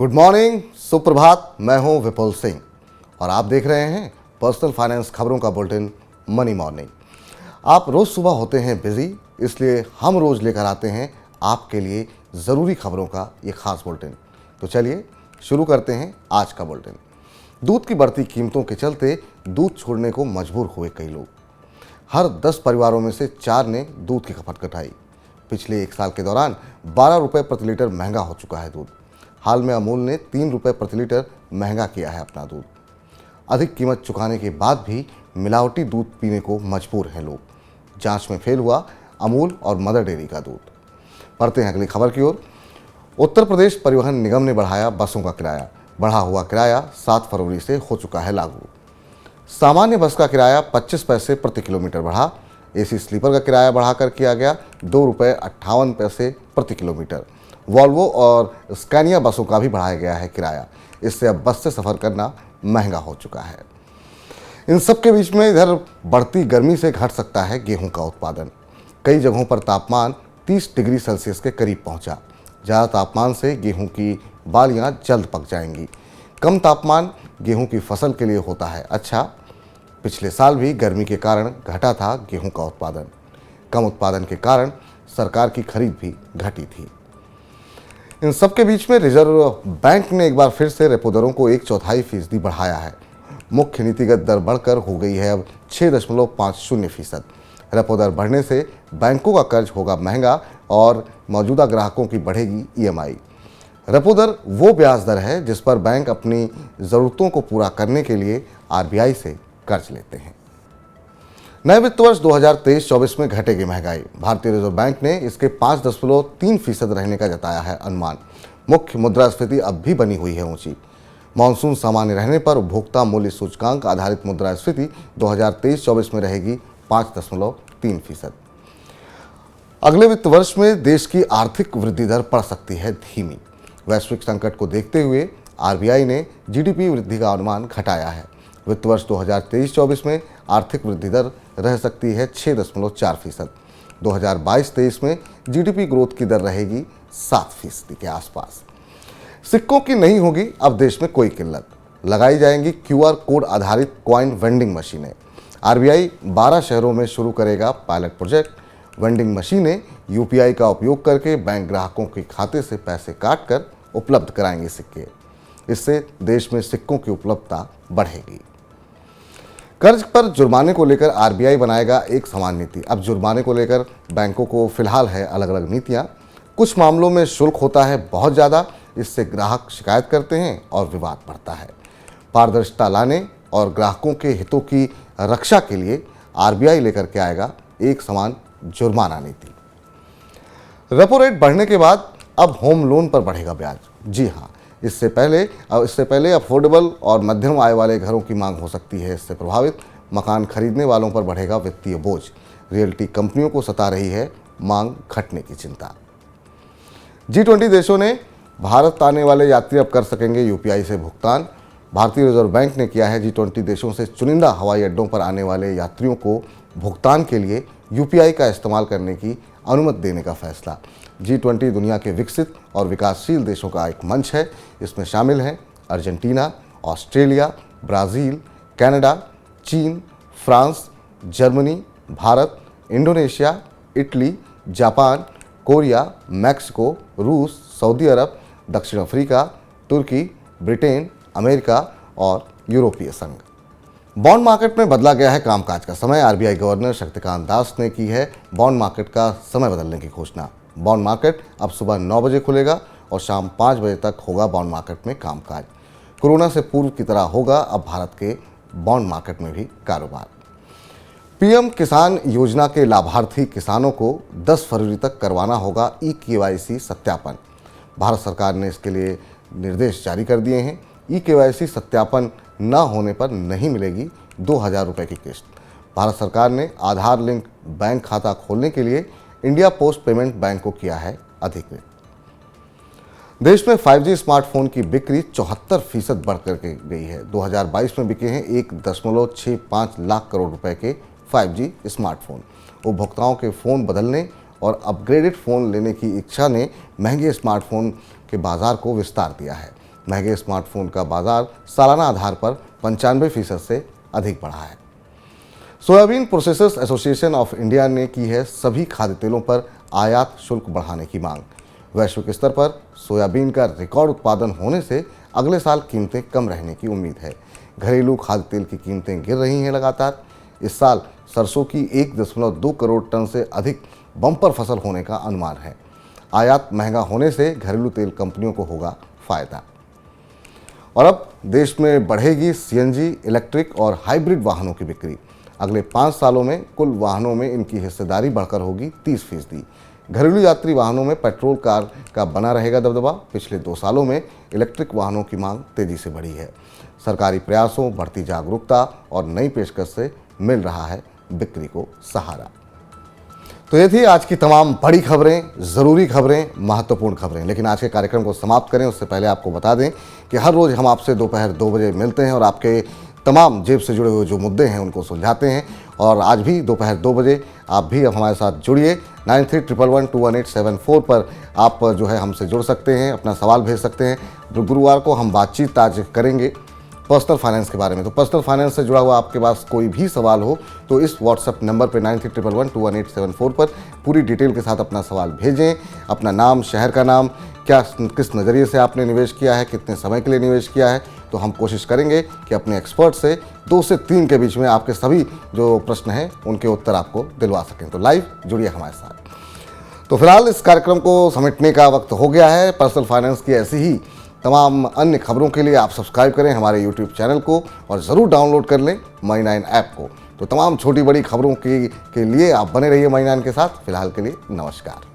Good morning, सुप्रभात। मैं हूं विपुल सिंह और आप देख रहे हैं पर्सनल फाइनेंस खबरों का बुलेटिन मनी मॉर्निंग। आप रोज सुबह होते हैं बिजी, इसलिए हम रोज लेकर आते हैं आपके लिए ज़रूरी खबरों का ये खास बुलेटिन। तो चलिए शुरू करते हैं आज का बुलेटिन। दूध की बढ़ती कीमतों के चलते दूध छोड़ने को मजबूर हुए कई लोग। हर 10 परिवारों में से 4 ने दूध की खपत घटाई। पिछले 1 साल के दौरान 12 रुपये प्रति लीटर महंगा हो चुका है दूध। हाल में अमूल ने 3 रुपये प्रति लीटर महंगा किया है अपना दूध। अधिक कीमत चुकाने के बाद भी मिलावटी दूध पीने को मजबूर हैं लोग। जांच में फेल हुआ अमूल और मदर डेयरी का दूध। बढ़ते हैं अगली खबर की ओर। उत्तर प्रदेश परिवहन निगम ने बढ़ाया बसों का किराया। बढ़ा हुआ किराया 7 फरवरी से हो चुका है लागू। सामान्य बस का किराया 25 पैसे प्रति किलोमीटर बढ़ा। एसी स्लीपर का किराया बढ़ाकर किया गया 2 रुपये 58 पैसे प्रति किलोमीटर। वॉल्वो और स्कैनिया बसों का भी बढ़ाया गया है किराया। इससे अब बस से सफ़र करना महंगा हो चुका है। इन सब के बीच में इधर बढ़ती गर्मी से घट सकता है गेहूं का उत्पादन। कई जगहों पर तापमान 30 डिग्री सेल्सियस के करीब पहुंचा। ज़्यादा तापमान से गेहूं की बालियां जल्द पक जाएंगी। कम तापमान गेहूं की फसल के लिए होता है अच्छा। पिछले साल भी गर्मी के कारण घटा था गेहूं का उत्पादन। कम उत्पादन के कारण सरकार की खरीद भी घटी थी। इन सब के बीच में रिजर्व बैंक ने एक बार फिर से रेपो दरों को 1/4% बढ़ाया है। मुख्य नीतिगत दर बढ़कर हो गई है अब 6.50%। रेपो दर बढ़ने से बैंकों का कर्ज होगा महंगा और मौजूदा ग्राहकों की बढ़ेगी ईएमआई। रेपो दर वो ब्याज दर है जिस पर बैंक अपनी ज़रूरतों को पूरा करने के लिए आरबीआई से कर्ज लेते हैं। नए वित्त वर्ष 2023-24 में घटेगी महंगाई। भारतीय रिजर्व बैंक ने इसके 5.3% रहने का जताया है अनुमान। मुख्य मुद्रास्फीति अब भी बनी हुई है ऊंची। मानसून सामान्य रहने पर उपभोक्ता मूल्य सूचकांक आधारित मुद्रास्फीति 2023-24 में रहेगी 5.3%। अगले वित्त वर्ष में देश की आर्थिक वृद्धि दर पड़ सकती है धीमी। वैश्विक संकट को देखते हुए आरबीआई ने जीडीपी वृद्धि का अनुमान घटाया है। वित्त वर्ष 2023-24 में आर्थिक वृद्धि दर रह सकती है 6.4%। 2022-23 में जीडीपी ग्रोथ की दर रहेगी 7% के आसपास। सिक्कों की नहीं होगी अब देश में कोई किल्लत। लगाई जाएंगी क्यूआर कोड आधारित कॉइन वेंडिंग मशीनें। आरबीआई 12 शहरों में शुरू करेगा पायलट प्रोजेक्ट। वेंडिंग मशीनें यूपीआई का उपयोग करके बैंक ग्राहकों के खाते से पैसे काटकर उपलब्ध कराएंगे सिक्के। इससे देश में सिक्कों की उपलब्धता बढ़ेगी। कर्ज पर जुर्माने को लेकर आरबीआई बनाएगा एक समान नीति। अब जुर्माने को लेकर बैंकों को फिलहाल है अलग अलग नीतियां। कुछ मामलों में शुल्क होता है बहुत ज़्यादा, इससे ग्राहक शिकायत करते हैं और विवाद बढ़ता है। पारदर्शिता लाने और ग्राहकों के हितों की रक्षा के लिए आरबीआई लेकर के आएगा एक समान जुर्माना नीति। रेपो रेट बढ़ने के बाद अब होम लोन पर बढ़ेगा ब्याज। जी हाँ, इससे पहले अफोर्डेबल और मध्यम आय वाले घरों की मांग हो सकती है इससे प्रभावित। मकान खरीदने वालों पर बढ़ेगा वित्तीय बोझ। रियल्टी कंपनियों को सता रही है मांग घटने की चिंता। G20 देशों ने भारत आने वाले यात्री अब कर सकेंगे यूपीआई से भुगतान। भारतीय रिजर्व बैंक ने किया है G20 देशों से चुनिंदा हवाई अड्डों पर आने वाले यात्रियों को भुगतान के लिए यूपीआई का इस्तेमाल करने की अनुमति देने का फैसला। G20 दुनिया के विकसित और विकासशील देशों का एक मंच है। इसमें शामिल हैं अर्जेंटीना, ऑस्ट्रेलिया, ब्राज़ील, कनाडा, चीन, France, Germany, Bharat, Indonesia, Italy, Japan, Korea, Mexico, रूस, सऊदी अरब, दक्षिण अफ्रीका, तुर्की, ब्रिटेन, अमेरिका और यूरोपीय संघ। बॉन्ड मार्केट में बदला गया है कामकाज का समय। आरबीआई गवर्नर शक्तिकांत दास ने की है बॉन्ड मार्केट का समय बदलने की घोषणा। बॉन्ड मार्केट अब सुबह 9 बजे खुलेगा और शाम 5 बजे तक होगा बॉन्ड मार्केट में कामकाज। कोरोना से पूर्व की तरह होगा अब भारत के बॉन्ड मार्केट में भी कारोबार। पीएम किसान योजना के लाभार्थी किसानों को 10 फरवरी तक करवाना होगा ई-केवाईसी सत्यापन। भारत सरकार ने इसके लिए निर्देश जारी कर दिए हैं। ई-केवाईसी सत्यापन न होने पर नहीं मिलेगी 2000 रुपये की किस्त। भारत सरकार ने आधार लिंक बैंक खाता खोलने के लिए इंडिया पोस्ट पेमेंट बैंक को किया है अधिकृत। देश में 5G स्मार्टफोन की बिक्री 74% बढ़ कर के गई है। 2022 में बिके हैं 1.65 लाख करोड़ रुपए के 5G स्मार्टफोन। उपभोक्ताओं के फ़ोन बदलने और अपग्रेडेड फ़ोन लेने की इच्छा ने महंगे स्मार्टफोन के बाजार को विस्तार दिया है। महंगे स्मार्टफोन का बाजार सालाना आधार पर 95% से अधिक बढ़ा है। Soybean processors association of India ने की है सभी खाद्य तेलों पर आयात शुल्क बढ़ाने की मांग। वैश्विक स्तर पर सोयाबीन का रिकॉर्ड उत्पादन होने से अगले साल कीमतें कम रहने की उम्मीद है। घरेलू खाद्य तेल की कीमतें गिर रही हैं लगातार। इस साल सरसों की 1.2 करोड़ टन से अधिक बम्पर फसल होने का अनुमान है। आयात महंगा होने से घरेलू तेल कंपनियों को होगा फायदा। और अब देश में बढ़ेगी सीएनजी, इलेक्ट्रिक और हाइब्रिड वाहनों की बिक्री। अगले 5 सालों में कुल वाहनों में इनकी हिस्सेदारी बढ़कर होगी 30%। घरेलू यात्री वाहनों में पेट्रोल कार का बना रहेगा दबदबा। पिछले 2 सालों में इलेक्ट्रिक वाहनों की मांग तेजी से बढ़ी है। सरकारी प्रयासों, बढ़ती जागरूकता और नई पेशकश से मिल रहा है बिक्री को सहारा। तो ये थी आज की तमाम बड़ी खबरें, ज़रूरी खबरें, महत्वपूर्ण खबरें। लेकिन आज के कार्यक्रम को समाप्त करें उससे पहले आपको बता दें कि हर रोज़ हम आपसे दोपहर 2 बजे मिलते हैं और आपके तमाम जेब से जुड़े हुए जो मुद्दे हैं उनको सुलझाते हैं। और आज भी दोपहर 2 बजे आप भी अब हमारे साथ जुड़िए। 9311121874 पर आप जो है हमसे जुड़ सकते हैं, अपना सवाल भेज सकते हैं। गुरुवार को हम बातचीत आज करेंगे पर्सनल फाइनेंस के बारे में। तो पर्सनल फाइनेंस से जुड़ा हुआ आपके पास कोई भी सवाल हो तो इस व्हाट्सएप नंबर पे 9311121874 पर पूरी डिटेल के साथ अपना सवाल भेजें। अपना नाम, शहर का नाम, क्या किस नज़रिए से आपने निवेश किया है, कितने समय के लिए निवेश किया है। तो हम कोशिश करेंगे कि अपने एक्सपर्ट से 2 से 3 के बीच में आपके सभी जो प्रश्न हैं उनके उत्तर आपको दिलवा सकें। तो लाइव जुड़िए हमारे साथ। तो फिलहाल इस कार्यक्रम को समेटने का वक्त हो गया है। पर्सनल फाइनेंस की ऐसी ही तमाम अन्य खबरों के लिए आप सब्सक्राइब करें हमारे YouTube चैनल को और ज़रूर डाउनलोड कर लें My9 ऐप को। तो तमाम छोटी बड़ी खबरों के लिए आप बने रहिए My9 के साथ। फिलहाल के लिए नमस्कार।